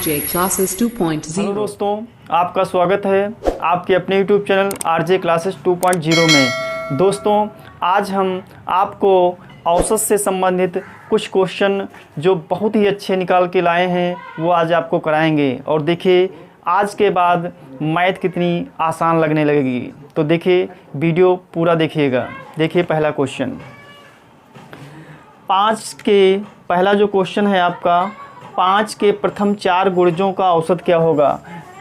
RJ Classes 2.0। Hello दोस्तों, आपका स्वागत है आपके अपने YouTube चैनल RJ Classes 2.0 में। दोस्तों, आज हम आपको औसत से संबंधित कुछ क्वेश्चन जो बहुत ही अच्छे निकाल के लाए हैं वो आज आपको कराएंगे। और देखिए, आज के बाद मैथ कितनी आसान लगने लगेगी। तो देखिए, वीडियो पूरा देखिएगा। देखिए पहला क्वेश्चन, 5 के पहला जो क्वेश्चन है आपका, 5 के प्रथम 4 गुणजों का औसत क्या होगा।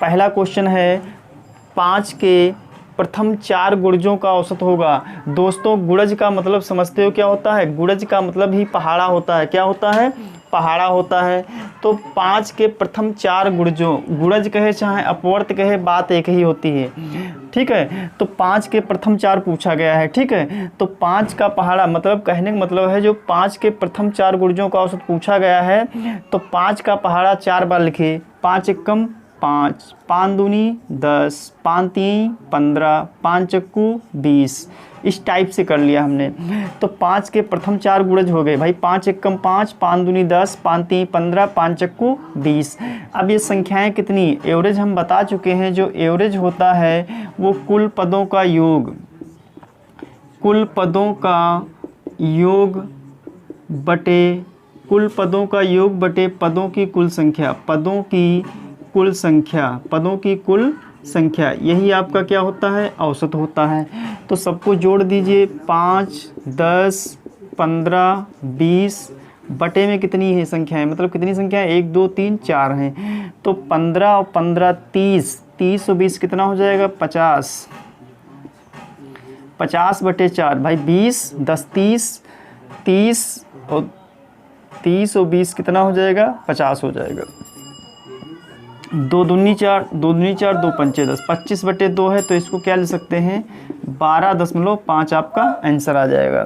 पहला क्वेश्चन है 5 के प्रथम 4 गुणजों का औसत होगा। दोस्तों, गुणज का मतलब समझते हो क्या होता है? गुणज का मतलब ही पहाड़ा होता है। क्या होता है? पहाड़ा होता है। तो 5 के प्रथम 4 गुणजों, गुणज कहे चाहे अपवर्त कहे, बात एक ही होती है। ठीक है, तो 5 के प्रथम 4 पूछा गया है। ठीक है, तो 5 का पहाड़ा मतलब कहने का मतलब है जो 5 के प्रथम 4 गुणजों का औसत पूछा गया है, तो 5 का पहाड़ा 4 बार लिखिए। 5 एकम 5, 5 दूनी 10, 5 तीन 15, 5 चक्कू 20। इस टाइप से कर लिया हमने। तो 5 के प्रथम 4 गुणज हो गए भाई। 5 एकम 5, 5 दूनी 10, 5 तीन 15, 5 चक्कू 20। अब ये संख्याएं कितनी, एवरेज हम बता चुके हैं। जो एवरेज होता है वो कुल पदों का योग, कुल पदों का योग बटे कुल पदों का योग बटे पदों की कुल संख्या, पदों की कुल संख्या, पदों की कुल संख्या, यही आपका क्या होता है? औसत होता है। तो सबको जोड़ दीजिए। 5, 10, 15, 20 बटे में कितनी है संख्याएं, मतलब कितनी संख्याएं? 1 2 3 4 हैं। तो 15 और 15 30, 30 और 20 कितना हो जाएगा? 50। 50 बटे 4 भाई 20, 10 30, 30 और 30 और 20 कितना हो जाएगा? 50 हो जाएगा। 2 दूनी 4, 2 दूनी 4, 2 पंचे 10, 25 बटे 2 है, तो इसको क्या ले सकते हैं? 12.5 आपका आंसर आ जाएगा।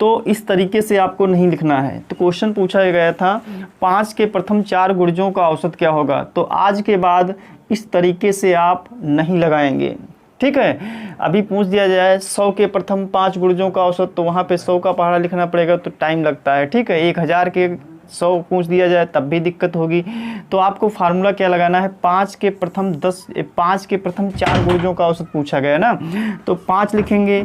तो इस तरीके से आपको नहीं लिखना है। तो क्वेश्चन पूछा गया था 5 के प्रथम 4 गुणजों का औसत क्या होगा। तो आज के बाद इस तरीके से आप नहीं लगाएंगे। ठीक है, अभी पूछ दिया जाए 100 के प्रथम 5 गुणजों का औसत, तो वहाँ पे 100 का पहाड़ा लिखना पड़ेगा, तो टाइम लगता है। ठीक है, 1000 के 100 पूछ दिया जाए तब भी दिक्कत होगी। तो आपको फार्मूला क्या लगाना है? 5 के प्रथम 4 गुणजों का औसत पूछा गया ना, तो 5 लिखेंगे।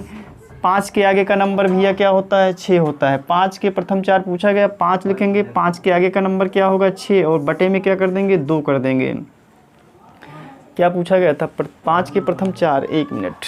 5 के आगे का नंबर भैया क्या होता है? 6 होता है। 5 के प्रथम 4 पूछा गया, 5 लिखेंगे। 5 के आगे का नंबर क्या होगा? 6, और बटे में क्या कर देंगे? 2 कर देंगे। क्या पूछा गया था? 5 के प्रथम 4, 1 मिनट,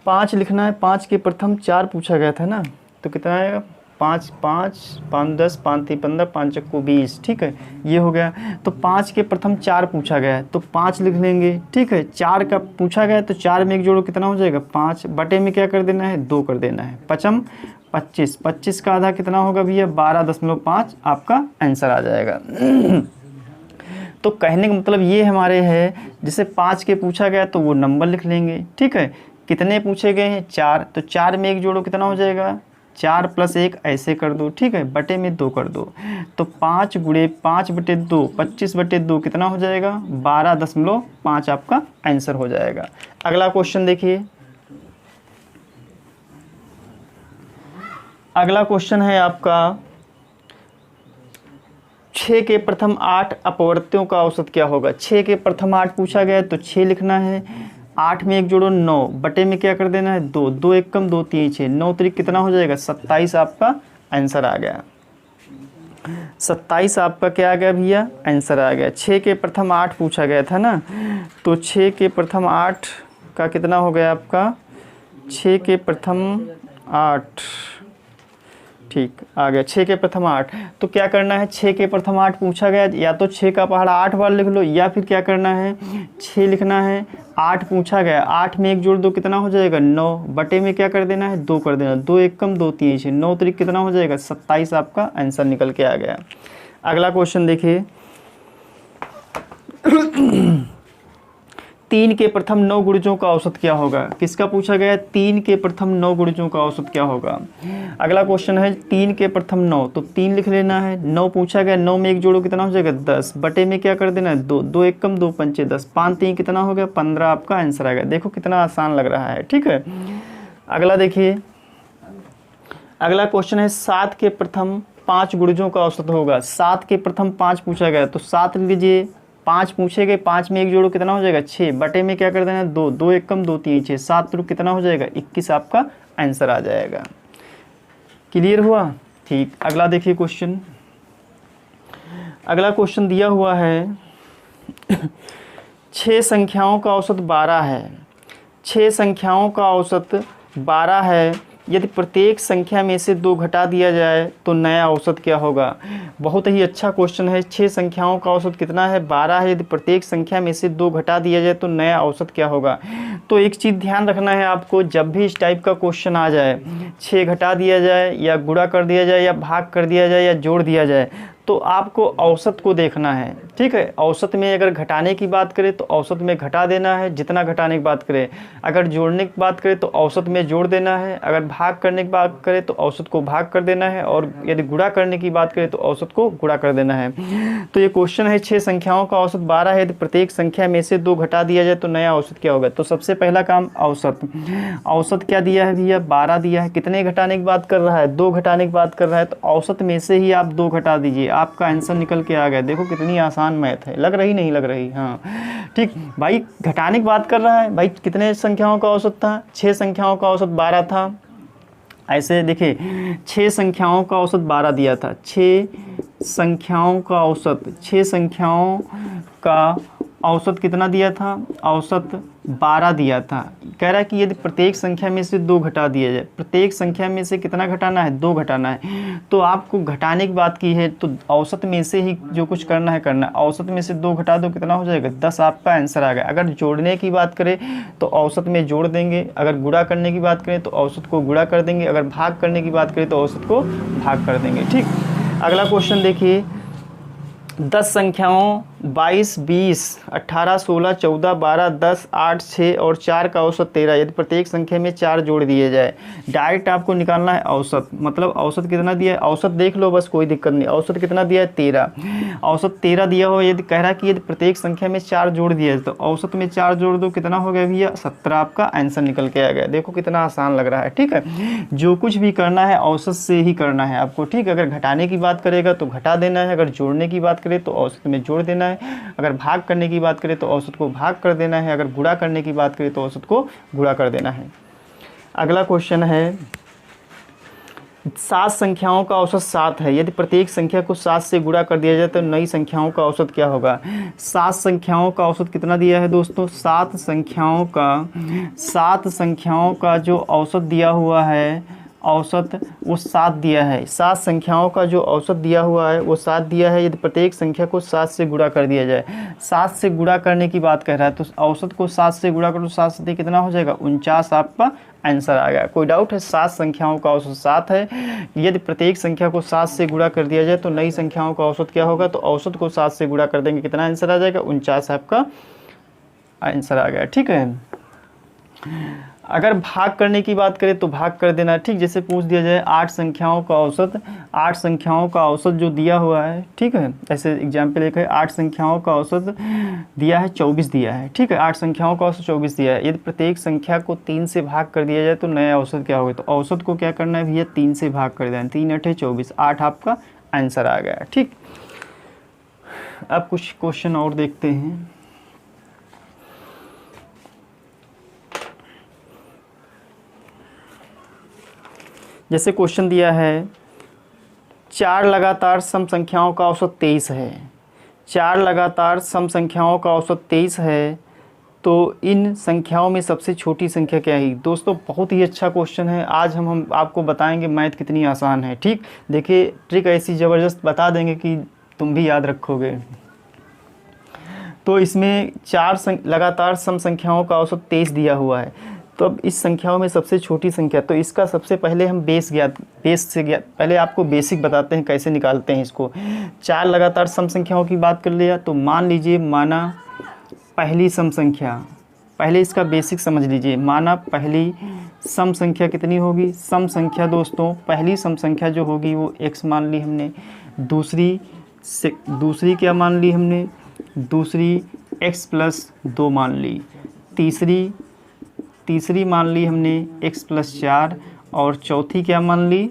5 लिखना है। 5 के प्रथम 4 पूछा गया था ना, तो कितना आएगा? 5 5 5 10, 5 तीन 15, 5 चक्कू 20। ठीक है, ये हो गया। तो 5 के प्रथम 4 पूछा गया है, तो 5 लिख लेंगे। ठीक है, 4 का पूछा गया है, तो 4 में एक जोड़ो कितना हो जाएगा? 5 बटे में क्या कर देना है? 2 कर देना है। 5 25, 25 का आधा कितना होगा भैया? 12.5 आपका आंसर आ जाएगा। तो कहने का मतलब ये हमारे है, जैसे 5 के पूछा गया तो वो नंबर लिख लेंगे। ठीक है, कितने पूछे गए हैं? 4, तो 4 में एक जोड़ो कितना हो जाएगा? 4 + 1 ऐसे कर दो। ठीक है, बटे में 2 कर दो, तो 5 × 5 बटे 2, 25 बटे 2 कितना हो जाएगा? 12.5 आपका आंसर हो जाएगा। अगला क्वेश्चन देखिए। अगला क्वेश्चन है आपका 6 के प्रथम 8 अपवर्त्यों का औसत क्या होगा। 6 के प्रथम 8 पूछा गया है, तो 6 लिखना है। 8 में एक जोड़ो 9, बटे में क्या कर देना है? 2, 2 एकम 2 3 6, 9 त्रिक कितना हो जाएगा? 27 आपका आंसर आ गया। 27 आपका क्या आ गया भैया? आंसर आ गया। 6 के प्रथम 8 पूछा गया था ना, तो 6 के प्रथम 8 का कितना हो गया आपका? 6 के प्रथम 8, ठीक आ गया। 6 के प्रथम 8, तो क्या करना है? 6 के प्रथम 8 पूछा गया, या तो 6 का पहाड़ा 8 बार लिख लो, या फिर क्या करना है? 6 लिखना है। 8 पूछा गया, 8 में एक जोड़ दो कितना हो जाएगा? 9, बटे में क्या कर देना है? 2 कर देना। 2 एकम 2 3 6, 9 त्रिक कितना हो जाएगा? 27 आपका आंसर निकल के आ गया। अगला क्वेश्चन देखिए। 3 के प्रथम 9 गुणजों का औसत क्या होगा। किसका पूछा गया? 3 के प्रथम 9 गुणजों का औसत क्या होगा। अगला क्वेश्चन है 3 के प्रथम 9, तो 3 लिख लेना है। 9 पूछा गया, 9 में एक जोड़ो कितना हो जाएगा? 10, बटे में क्या कर देना है? 2, 2 एकम 2 पंचे 10, 5 3 कितना हो गया? 15 आपका आंसर आ गया। देखो कितना आसान लग रहा है। ठीक है, अगला देखिए। अगला क्वेश्चन है 7 के प्रथम 5 गुणजों का औसत होगा। 7 के प्रथम 5 पूछा गया तो 7 लीजिए, 5 पूछे गए, 5 में 1 जोड़ो कितना हो जाएगा 6, बटे में क्या कर देना है 2, 2 1 कम 2 3 6, 7 त्रुक कितना हो जाएगा 21 आपका आंसर आ जाएगा। क्लियर हुआ? ठीक, अगला देखिए क्वेश्चन। अगला क्वेश्चन दिया हुआ है 6 संख्याओं का औसत 12 है। 6 संख्याओं का औसत 12 है, यदि प्रत्येक संख्या में से 2 घटा दिया जाए तो नया औसत क्या होगा? बहुत ही अच्छा क्वेश्चन है। 6 संख्याओं का औसत कितना है? 12 है, यदि प्रत्येक संख्या में से 2 घटा दिया जाए तो नया औसत क्या होगा? तो एक चीज़ ध्यान रखना है आपको, जब भी इस टाइप का क्वेश्चन आ जाए, 6 घटा दिया जाए या गुणा कर दिया जाए या भाग कर दिया जाए या जोड़ दिया जाए, तो आपको औसत को देखना है। ठीक है, औसत में अगर घटाने की बात करें तो औसत में घटा देना है जितना घटाने की बात करें, अगर जोड़ने की बात करें तो औसत में जोड़ देना है, अगर भाग करने की बात करें तो औसत को भाग कर देना है, और यदि गुणा करने की बात करें तो औसत को गुणा कर देना है। तो ये क्वेश्चन है 6 संख्याओं का औसत 12 है, यदि प्रत्येक संख्या में से 2 घटा दिया जाए तो नया औसत क्या होगा? तो सबसे पहला काम औसत। औसत क्या दिया है भैया? 12 दिया है। कितने घटाने की बात कर रहा है? 2 घटाने की बात कर रहा है, तो औसत में से ही आप 2 घटा दीजिए, आपका आंसर निकल के आ गया। देखो कितनी आसान मैथ है, लग रही नहीं लग रही? हाँ ठीक भाई, घटाने की बात कर रहा है भाई। कितने संख्याओं का औसत था? 6 संख्याओं का औसत 12 था। ऐसे देखिए 6 संख्याओं का औसत 12 दिया था, 6 संख्याओं का औसत, 6 संख्याओं का औसत कितना दिया था? औसत 12 दिया था। कह रहा है कि यदि प्रत्येक संख्या में से 2 घटा दिया जाए, प्रत्येक संख्या में से कितना घटाना है? 2 घटाना है। तो आपको घटाने की बात की है तो औसत में से ही जो कुछ करना है करना है। औसत में से 2 घटा दो, कितना हो जाएगा? 10 आपका आंसर आ गया। अगर जोड़ने की बात करें तो औसत में जोड़ देंगे, अगर गुणा करने की बात करें तो औसत को गुणा कर देंगे, अगर भाग करने की बात करें तो औसत को भाग कर देंगे। ठीक, अगला क्वेश्चन देखिए। 10 संख्याओं 22, 20, 18, 16, 14, 12, 10, 8, 6 और 4 का औसत 13, यदि प्रत्येक संख्या में 4 जोड़ दिए जाए। डायरेक्ट आपको निकालना है औसत, मतलब औसत कितना दिया है? औसत देख लो बस, कोई दिक्कत नहीं। औसत कितना दिया है? 13। औसत 13 दिया हो, यदि कह रहा है कि यदि प्रत्येक संख्या में 4 जोड़ दिया तो औसत में 4 जोड़ दो, कितना हो गया भैया? 17 आपका आंसर निकल के आ गया। देखो कितना आसान लग रहा है। ठीक है, जो कुछ भी करना है औसत से ही करना है आपको। ठीक, अगर घटाने की बात करेगा तो घटा देना है, अगर जोड़ने की बात करें तो औसत में जोड़ देना है, अगर भाग करने की बात करें तो औसत को भाग कर देना है, अगर गुणा करने की बात करें तो औसत को गुणा कर देना है। अगला क्वेश्चन है 7 संख्याओं का औसत 7 है, यदि प्रत्येक संख्या को 7 से गुणा कर दिया जाए तो नई संख्याओं का औसत क्या होगा? 7 संख्याओं का औसत कितना दिया है दोस्तों? 7 संख्याओं का जो औसत दिया हुआ है, औसत वो 7 दिया है। 7 संख्याओं का जो औसत दिया हुआ है वो 7 दिया है, यदि प्रत्येक संख्या को 7 से गुणा कर दिया जाए। 7 से गुणा करने की बात कर रहा है तो औसत को 7 से गुणा करो, 7 से कितना हो जाएगा? 49 आपका आंसर आ गया। कोई डाउट है? 7 संख्याओं का औसत 7 है, यदि प्रत्येक संख्या को 7 से गुणा कर दिया जाए तो नई संख्याओं का औसत क्या होगा? तो औसत को 7 से गुणा कर देंगे, कितना आंसर आ जाएगा? 49 आपका आंसर आ गया। ठीक है, अगर भाग करने की बात करें तो भाग कर देना। ठीक, जैसे पूछ दिया जाए 8 संख्याओं का औसत, 8 संख्याओं का औसत जो दिया हुआ है, ठीक है, ऐसे एग्जाम्पल एक है 8 संख्याओं का औसत दिया है 24 दिया है। ठीक है, 8 संख्याओं का औसत 24 दिया है, यदि प्रत्येक संख्या को 3 से भाग कर दिया जाए तो नया औसत क्या होगा? तो औसत को क्या करना है भैया? 3 से भाग कर देना। 3 8 24, 8 आपका आंसर आ गया। ठीक, अब कुछ क्वेश्चन और देखते हैं। जैसे क्वेश्चन दिया है 4 लगातार सम संख्याओं का औसत 23 है। 4 लगातार सम संख्याओं का औसत 23 है, तो इन संख्याओं में सबसे छोटी संख्या क्या है? दोस्तों बहुत ही अच्छा क्वेश्चन है। आज हम आपको बताएंगे मैथ कितनी आसान है। ठीक, देखिए ट्रिक ऐसी ज़बरदस्त बता देंगे कि तुम भी याद रखोगे। तो इसमें 4 लगातार सम संख्याओं का औसत 23 दिया हुआ है, तो अब इस संख्याओं में सबसे छोटी संख्या, तो इसका सबसे पहले हम बेस से ज्ञात पहले आपको बेसिक बताते हैं कैसे निकालते हैं इसको। 4 लगातार सम संख्याओं की बात कर लिया, तो मान लीजिए माना पहली सम संख्या, पहले इसका बेसिक समझ लीजिए। माना पहली सम संख्या कितनी होगी? सम संख्या दोस्तों पहली सम संख्या जो होगी वो x मान ली हमने, दूसरी क्या मान ली हमने? दूसरी x+2 मान ली, तीसरी मान ली हमने x+4 और चौथी क्या मान ली?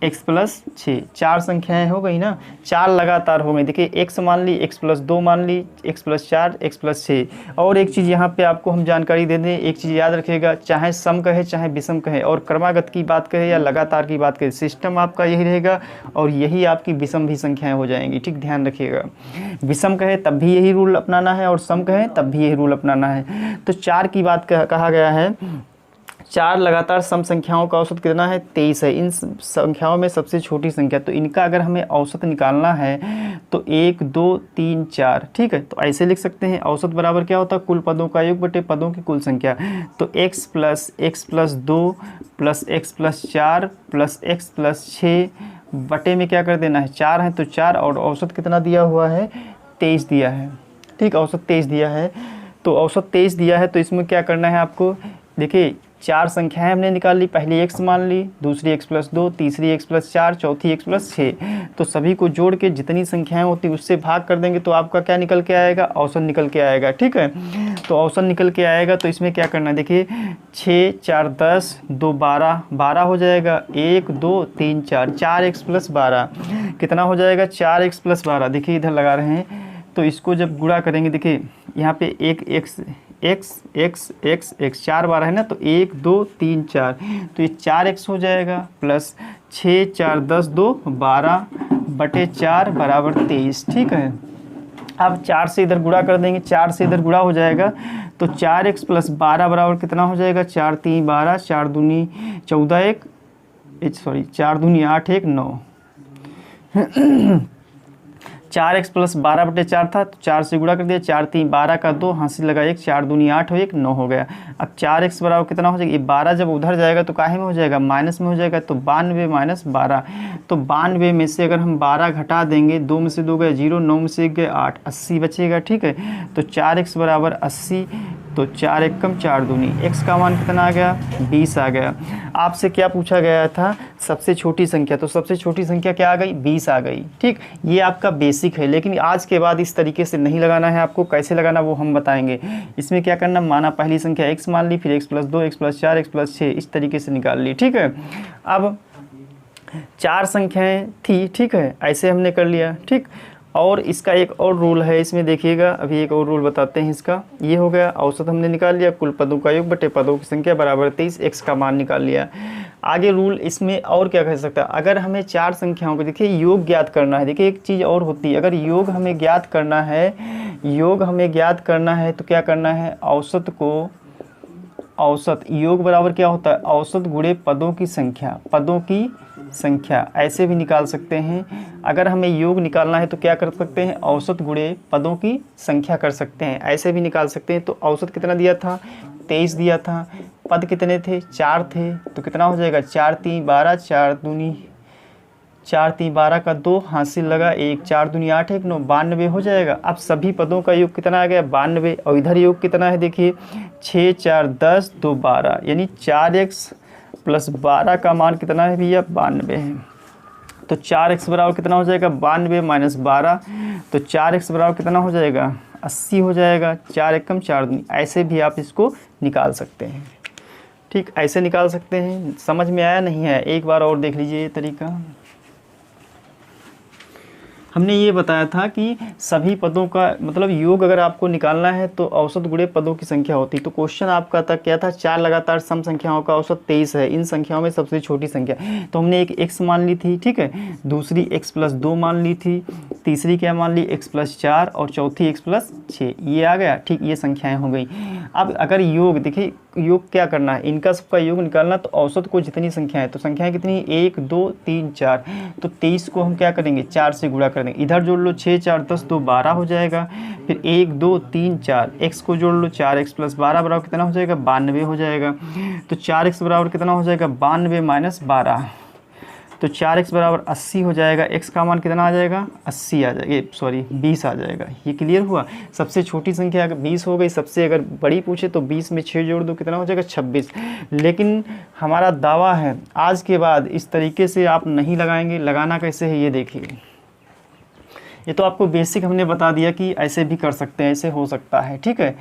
x प्लस 6, 4 संख्याएं हो गई ना, 4 लगातार हो गई। देखिए x मान ली, x प्लस 2 मान ली, x प्लस 4, x प्लस 6। और एक चीज़ यहाँ पे आपको हम जानकारी दे दें, एक चीज़ याद रखिएगा, चाहे सम कहे चाहे विषम कहे और क्रमागत की बात कहे या लगातार की बात कहे, सिस्टम आपका यही रहेगा और यही आपकी विषम भी संख्याएँ हो जाएंगी। ठीक, ध्यान रखिएगा, विषम कहे तब भी यही रूल अपनाना है और सम कहे तब भी यही रूल अपनाना है। तो 4 की बात कहा गया है, 4 लगातार सम संख्याओं का औसत कितना है, 23 है। इन संख्याओं में सबसे छोटी संख्या, तो इनका अगर हमें औसत निकालना है तो 1 2 3 4। ठीक है, तो ऐसे लिख सकते हैं, औसत बराबर क्या होता है, कुल पदों का योग बटे पदों की कुल संख्या। तो x plus 2 plus x plus 4 plus x plus 6 बटे में क्या कर देना है, 4 है तो 4, और औसत कितना दिया हुआ है, 23 दिया है। ठीक, औसत 23 दिया है। तो औसत 23 दिया है, तो इसमें क्या करना है आपको, देखिए 4 संख्याएं हमने निकाल ली, पहली x मान ली, दूसरी x प्लस 2, तीसरी x प्लस 4, चौथी x प्लस 6। तो सभी को जोड़ के जितनी संख्याएं होती उससे भाग कर देंगे तो आपका क्या निकल के आएगा, औसत निकल के आएगा। ठीक है, तो औसत निकल के आएगा। तो इसमें क्या करना है, देखिए 6 4 10 2 12, 12 हो जाएगा, 1 2 3 4, 4x प्लस 12 कितना हो जाएगा, 4x प्लस 12। देखिए इधर लगा रहे हैं, तो इसको जब गुणा करेंगे, देखिए यहाँ पे एक x 4 बार है ना, तो 1 2 3 4, तो ये 4x हो जाएगा प्लस 6 4 10 2 12 बटे 4 बराबर 23। ठीक है, अब 4 से इधर गुणा कर देंगे, 4 से इधर गुणा हो जाएगा, तो 4x प्लस 12 बराबर कितना हो जाएगा, 4 3 12, 4 दूनी 14, 4 दूनी 8 1 9। 4x प्लस 12 बटे 4 था, तो 4 से गुणा कर दिया, 4 3 12 का 2, हासिल लगा 1, 4 दूनी 8 हो 1 9 हो गया। अब 4x बराबर कितना हो जाएगा, ये 12 जब उधर जाएगा तो काहे में हो जाएगा, माइनस में हो जाएगा, तो 92 माइनस 12। तो 92 में से अगर हम 12 घटा देंगे, 2 में से 2 गए 0, 9 में से 1 गए 8, 80 बचेगा। ठीक है, तो 4x बराबर 80, तो 4 1 कम 4 दूनी, x का मान कितना आ गया, 20 आ गया। आपसे क्या पूछा गया था, सबसे छोटी संख्या, तो सबसे छोटी संख्या क्या आ गई, 20 आ गई। ठीक, ये आपका बेसिक है, लेकिन आज के बाद इस तरीके से नहीं लगाना है आपको, कैसे लगाना वो हम बताएंगे। इसमें क्या करना, माना पहली संख्या x मान ली, फिर x plus 2, x plus 4, x plus 6, इस तरीके से निकाल ली। ठीक है, अब 4 संख्याएं थी, ठीक है, ऐसे हमने कर लिया। ठीक, और इसका एक और रूल है, इसमें देखिएगा, अभी एक और रूल बताते हैं इसका। ये हो गया, औसत हमने निकाल लिया, कुल पदों का योग बटे पदों की संख्या बराबर 23, x का मान निकाल लिया। आगे रूल इसमें और क्या कह सकता है, अगर हमें 4 संख्याओं को देखिए योग ज्ञात करना है। देखिए एक चीज़ और होती है, अगर योग हमें ज्ञात करना है तो क्या करना है, औसत को, औसत योग बराबर क्या होता है, औसत गुणे पदों की संख्या, ऐसे भी निकाल सकते हैं। अगर हमें योग निकालना है तो क्या कर सकते हैं, औसत गुणे पदों की संख्या कर सकते हैं, ऐसे भी निकाल सकते हैं। तो औसत कितना दिया था, 23 दिया था, पद कितने थे, 4 थे, तो कितना हो जाएगा, 4 3 12, 4 दूनी 4 3 12 का 2, हासिल लगा 1, 4 दूनी 8 1 9, 92 हो जाएगा। अब सभी पदों का योग कितना आ गया, 92, और इधर योग कितना है, देखिए 6 4 10 2 12, यानी 4x प्लस 12 का मान कितना है भैया, 92 है। तो 4x बराबर कितना हो जाएगा, 92 माइनस 12, तो 4x बराबर कितना हो जाएगा, 80 हो जाएगा। 4 1 कम 4 दूनी, ऐसे भी आप इसको निकाल सकते हैं। ठीक, ऐसे निकाल सकते हैं। समझ में आया नहीं है, एक बार और देख लीजिए ये तरीका। हमने ये बताया था कि सभी पदों का मतलब योग अगर आपको निकालना है तो औसत गुणे पदों की संख्या होती। तो क्वेश्चन आपका था क्या था, 4 लगातार सम संख्याओं का औसत 23 है, इन संख्याओं में सबसे छोटी संख्या। तो हमने एक x मान ली थी, ठीक है, दूसरी x प्लस 2 मान ली थी, तीसरी क्या मान ली, x प्लस 4, और चौथी x प्लस 6, ये आ गया। ठीक, ये संख्याएँ हो गई। अब अगर योग देखिए, योग क्या करना है, इनका सबका योग निकालना, तो औसत को जितनी संख्या है, तो संख्याएं कितनी, 1 2 3 4, तो 23 को हम क्या करेंगे, 4 से गुणा कर देंगे, इधर जोड़ लो 6 4 10 2 12 हो जाएगा, फिर 1 2 3 4, x को जोड़ लो, 4x प्लस 12 बराबर कितना हो जाएगा, 92 हो जाएगा। तो 4x बराबर कितना हो जाएगा, 92 माइनस 12, तो 4x बराबर 80 हो जाएगा। x का मान कितना आ जाएगा, 80 आ जाएगा, सॉरी 20 आ जाएगा। ये क्लियर हुआ। सबसे छोटी संख्या अगर 20 हो गई, सबसे अगर बड़ी पूछे तो 20 में 6 जोड़ दो, कितना हो जाएगा, 26। लेकिन हमारा दावा है आज के बाद इस तरीके से आप नहीं लगाएंगे। लगाना कैसे है ये देखिए, ये तो आपको बेसिक हमने बता दिया कि ऐसे भी कर सकते हैं, ऐसे हो सकता है, ठीक है।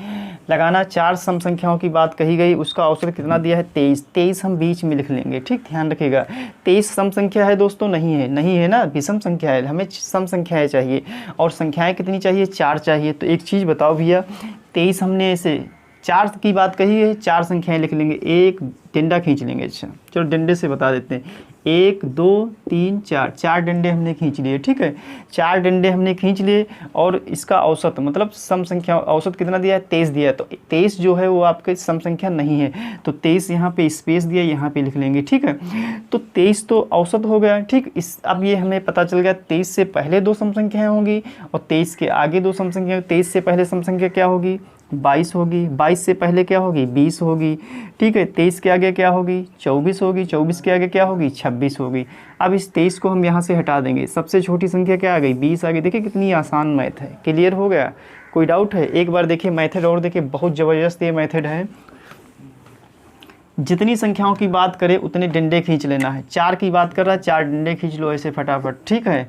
लगाना 4 सम संख्याओं की बात कही गई, उसका औसत कितना दिया है 23। 23 हम बीच में लिख लेंगे, ठीक, ध्यान रखिएगा। 23 सम संख्या है दोस्तों, नहीं है, नहीं है ना, विषम संख्या है, हमें सम संख्याएं चाहिए। और संख्याएं कितनी चाहिए, 4 चाहिए। तो एक चीज़ बताओ भैया, 23 हमने ऐसे 4 की बात कही है, 4 संख्याएं लिख लेंगे, एक डंडा खींच लेंगे। अच्छा चलो डंडे से बता देते हैं, 1 2 3 4, 4 डंडे हमने खींच लिए, ठीक है। 4 डंडे हमने खींच लिए और इसका औसत मतलब सम संख्या औसत कितना दिया है, 23 दिया है। तो 23 जो है वो आपके सम संख्या नहीं है, तो 23 यहाँ पे स्पेस दिया, यहाँ पे लिख लेंगे, ठीक है। तो 23 तो औसत हो गया, ठीक। इस अब ये हमें पता चल गया 23 से पहले 2 सम संख्याएँ होंगी और 23 के आगे 2 सम संख्या। 23 से पहले सम संख्या क्या होगी, 22 होगी। 22 से पहले क्या होगी, 20 होगी, ठीक है। 23 के आगे क्या होगी, 24 होगी। 24 के आगे क्या होगी, 26 होगी। अब इस 23 को हम यहाँ से हटा देंगे, सबसे छोटी संख्या क्या आ गई, 20 आ गई। देखिए कितनी आसान मैथ है, क्लियर हो गया, कोई डाउट है। एक बार देखिए मेथड और देखिए, बहुत ज़बरदस्त ये मेथड है। जितनी संख्याओं की बात करें उतने डंडे खींच लेना है। 4 की बात कर रहा है, 4 डंडे खींच लो ऐसे फटाफट, ठीक है।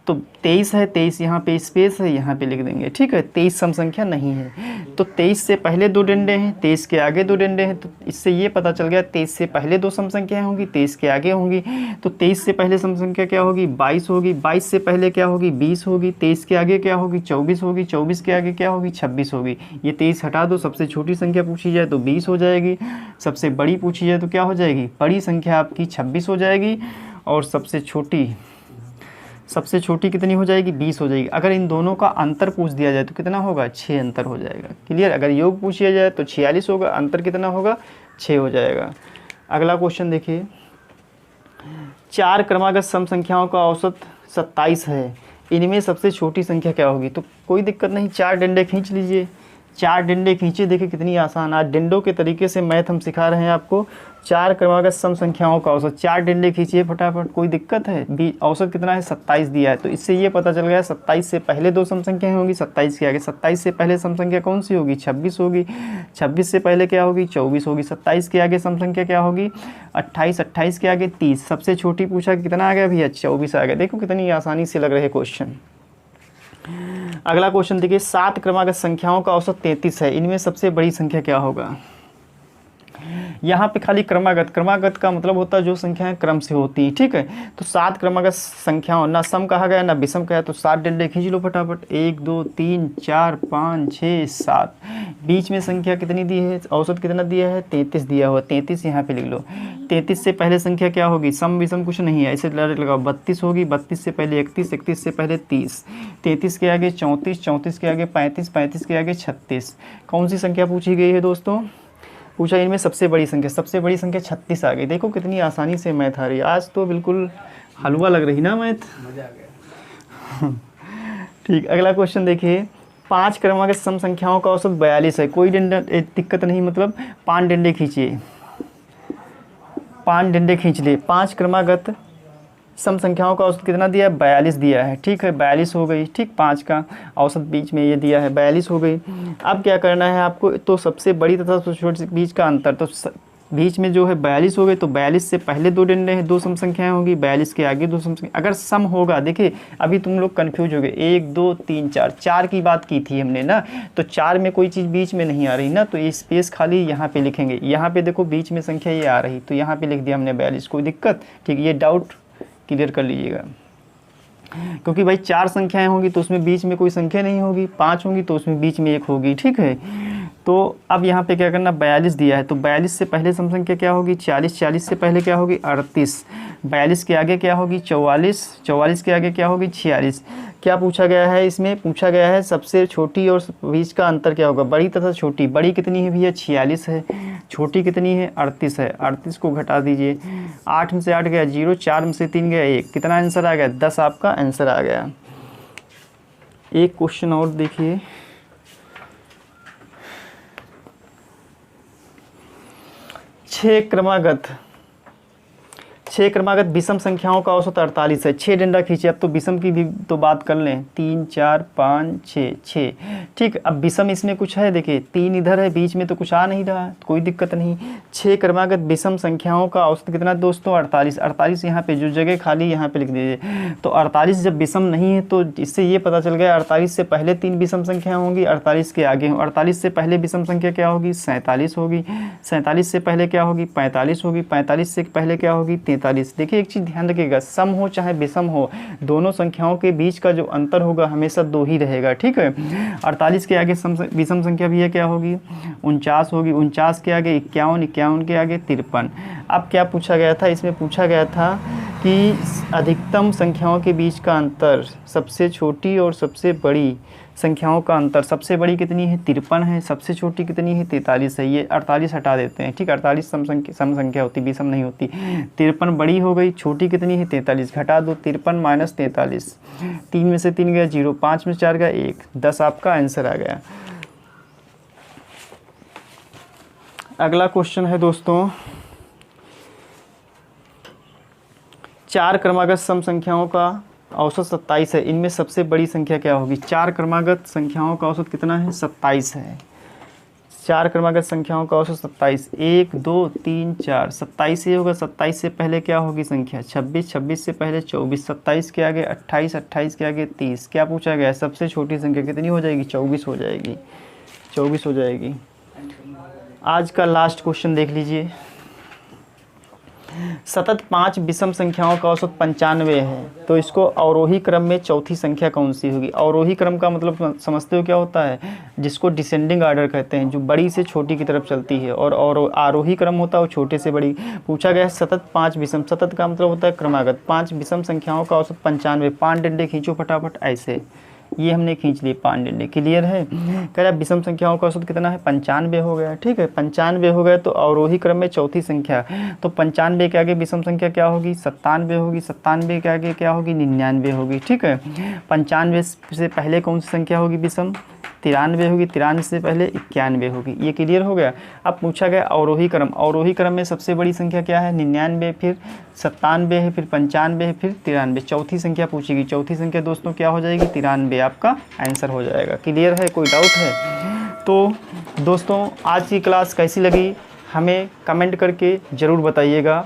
तो 23 है, 23 यहाँ पे स्पेस है, यहाँ पे लिख देंगे, ठीक है। 23 सम संख्या नहीं है, तो 23 से पहले 2 डंडे हैं, 23 के आगे 2 डंडे हैं। तो इससे ये पता चल गया 23 से पहले 2 सम संख्याएँ होंगी, 23 के आगे होंगी। तो 23 से पहले सम संख्या क्या होगी, 22 होगी। 22 से पहले क्या होगी, 20 होगी। 23 के आगे क्या होगी, 24 होगी। 24 के आगे क्या होगी, 26 होगी। ये 23 हटा दो, सबसे छोटी संख्या पूछी जाए तो 20 हो जाएगी, सबसे बड़ी पूछी जाए तो क्या हो जाएगी, बड़ी संख्या आपकी 26 हो जाएगी और सबसे छोटी कितनी हो जाएगी, 20 हो जाएगी। अगर इन दोनों का अंतर पूछ दिया जाए तो कितना होगा, 6 अंतर हो जाएगा, क्लियर। अगर योग पूछ दिया जाए तो 46 होगा, अंतर कितना होगा, 6 हो जाएगा। अगला क्वेश्चन देखिए, 4 क्रमागत सम संख्याओं का औसत 27 है, इनमें सबसे छोटी संख्या क्या होगी। तो कोई दिक्कत नहीं, 4 डंडे खींच लीजिए, 4 डंडे खींचे, देखिए कितनी आसान, आज डंडों के तरीके से मैथ हम सिखा रहे हैं आपको। 4 क्रमागत सम संख्याओं का औसत, 4 डंडे खींचिए फटाफट, कोई दिक्कत है। औसत कितना है, 27 दिया है। तो इससे ये पता चल गया 27 से पहले 2 सम संख्याएँ होंगी, 27 के आगे। 27 से पहले सम संख्या कौन सी होगी, 26 होगी। 26 से पहले क्या होगी, 24 होगी। 27 के आगे सम संख्या क्या होगी, 28। 28 के आगे 30। सबसे छोटी पूछा कितना आ गया भैया, 24 आ गया। देखो कितनी आसानी से लग रहे क्वेश्चन। अगला क्वेश्चन देखिए, 7 क्रमागत संख्याओं का औसत 33 है, इनमें सबसे बड़ी संख्या क्या होगा। यहाँ पे खाली क्रमागत का मतलब होता है जो संख्याएं क्रम से होती हैं, ठीक है। तो 7 क्रमागत संख्याओं, ना सम कहा गया ना विषम कहा, तो 7 डंडे खींच लो फटाफट, 1 2 3 4 5 6 7। बीच में संख्या कितनी दी है, औसत कितना दिया है, 33 दिया हुआ, 33 यहाँ पे लिख लो। 33 से पहले संख्या क्या होगी, सम विषम कुछ नहीं है, ऐसे डायरेक्ट लगाओ। 32 होगी, 32 से पहले 31, 31 से पहले 30, 33 के आगे 34, 34 के आगे 35, 35 के आगे 36। कौन सी संख्या पूछी गई है दोस्तों, पूछा इनमें सबसे बड़ी संख्या, सबसे बड़ी संख्या 36 आ गई। देखो कितनी आसानी से मैथ आ रही है, आज तो बिल्कुल हलवा लग रही ना मैथ, मजा आ गया। ठीक, अगला क्वेश्चन देखिए, 5 क्रमागत सम संख्याओं का औसत 42 है, कोई डंडा दिक्कत नहीं, मतलब 5 डंडे खींचिए, 5 डंडे खींच लिए। 5 क्रमागत सम संख्याओं का औसत कितना दिया है, 42 दिया है, ठीक है। 42 हो गई, ठीक। 5 का औसत बीच में ये दिया है, 42 हो गई। अब क्या करना है आपको, तो सबसे बड़ी तथा सबसे छोटी बीच का अंतर, तो बीच में जो है 42 हो गई, तो 42 से पहले 2 डंडे हैं, 2 सम संख्याएं होगी, 42 के आगे 2 सम संख्या। अगर सम होगा, देखिए अभी तुम लोग कन्फ्यूज हो गए, 1 2 3 4, 4 की बात की थी हमने ना, तो 4 में कोई चीज़ बीच में नहीं आ रही ना, तो ये स्पेस खाली यहाँ पे लिखेंगे। यहाँ पे देखो बीच में संख्या ये आ रही, तो यहाँ पे लिख दिया हमने 42, कोई दिक्कत, ठीक। ये डाउट क्लियर कर लीजिएगा, क्योंकि भाई 4 संख्याएं होंगी तो उसमें बीच में कोई संख्या नहीं होगी, 5 होंगी तो उसमें बीच में 1 होगी, ठीक है। तो अब यहाँ पे क्या करना, 42 दिया है, तो 42 से पहले सम संख्या क्या होगी, 40, 40 से पहले क्या होगी, 38, 42 के आगे क्या होगी, 44, 44 के आगे क्या होगी, 46। क्या पूछा गया है, इसमें पूछा गया है सबसे छोटी और बीच का अंतर क्या होगा, बड़ी तथा छोटी। बड़ी कितनी है भैया, 46 है, छोटी कितनी है, 38 है। 38 को घटा दीजिए, 8 में से 8 गया 0, 4 में से 3 गया 1, कितना आंसर आ गया, 10 आपका आंसर आ गया। एक क्वेश्चन और देखिए, 6 क्रमागत विषम संख्याओं का औसत 48 है। 6 डंडा खींचे। अब तो विषम की भी तो बात कर लें। 3 4 5 6 6। ठीक, अब विषम इसमें कुछ है, देखिए 3 इधर है, बीच में तो कुछ आ नहीं रहा, तो कोई दिक्कत नहीं। 6 क्रमागत विषम संख्याओं का औसत कितना दोस्तों? 48। 48 यहाँ पे जो जगह खाली यहाँ पे लिख दीजिए। तो 48 जब विषम नहीं है तो इससे ये पता चल गया 48 से पहले 3 विषम संख्या होंगी, 48 के आगे 48 से पहले विषम संख्या क्या होगी? 47 होगी। 47 से पहले क्या होगी? 45 होगी। 45 से पहले क्या होगी? 43। देखिए एक चीज़ ध्यान रखिएगा, सम हो चाहे विषम हो, दोनों संख्याओं के बीच का जो अंतर होगा हमेशा 2 ही रहेगा। ठीक है, 48 के आगे विषम संख्या भी है, क्या होगी? 49 होगी। 49 के आगे 51, 51 के आगे 53। अब क्या पूछा गया था? इसमें पूछा गया था कि अधिकतम संख्याओं के बीच का अंतर, सबसे छोटी और सबसे बड़ी संख्याओं का अंतर, सबसे बड़ी कितनी है? 53 है। सबसे छोटी कितनी है? 43 है। ये 48 हटा देते हैं। ठीक, 48 सम संख्या होती, विषम नहीं होती। 53 बड़ी हो गई, छोटी कितनी है? 43। घटा दो, 53 माइनस 43, 3 में से 3 गया 0, 5 में से 4 गया 1, 10 आपका आंसर आ गया। अगला क्वेश्चन है दोस्तों, 4 क्रमागत सम संख्याओं का औसत 27 है। इनमें सबसे बड़ी संख्या क्या होगी? 4 क्रमागत संख्याओं का औसत कितना है? 27 है। 4 क्रमागत संख्याओं का औसत 27, 1 2 3 4, 27 ही होगा। 27 से पहले क्या होगी संख्या? 26, 26 से पहले 24, 27 के आगे 28, 28 के आगे 30। क्या पूछा गया है? सबसे छोटी संख्या कितनी हो जाएगी? 24 हो जाएगी। 24 हो जाएगी। आज का लास्ट क्वेश्चन देख लीजिए। सतत 5 विषम संख्याओं का औसत 95 है, तो इसको अवरोही क्रम में चौथी संख्या कौन सी होगी? अवरोही क्रम का मतलब समझते हो क्या होता है? जिसको डिसेंडिंग आर्डर कहते हैं, जो बड़ी से छोटी की तरफ चलती है, और आरोही क्रम होता है वो छोटे से बड़ी। पूछा गया है सतत 5 विषम, सतत का मतलब होता है क्रमागत, 5 विषम संख्याओं का औसत 95। 5 डंडे खींचो फटाफट ऐसे, ये हमने खींच लिए 5 डंडे। क्लियर है? कह रहा विषम संख्याओं का औसत कितना है? 95 हो गया। ठीक है, 95 हो गया तो अवरोही क्रम में चौथी संख्या, तो 95 के आगे विषम संख्या क्या होगी? 97 होगी। 97 के आगे क्या होगी? 99 होगी। ठीक है, 95 से पहले कौन सी संख्या होगी विषम? 93 होगी। 93 से पहले 91 होगी। ये क्लियर हो गया। अब पूछा गया अवरोही क्रम, अवरोही क्रम में सबसे बड़ी संख्या क्या है? 99, फिर 97 है, फिर 95 है, फिर 93। चौथी संख्या पूछेगी। चौथी संख्या दोस्तों क्या हो जाएगी? 93 आपका आंसर हो जाएगा। क्लियर है? कोई डाउट है? तो दोस्तों आज की क्लास कैसी लगी हमें कमेंट करके ज़रूर बताइएगा।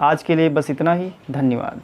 आज के लिए बस इतना ही। धन्यवाद।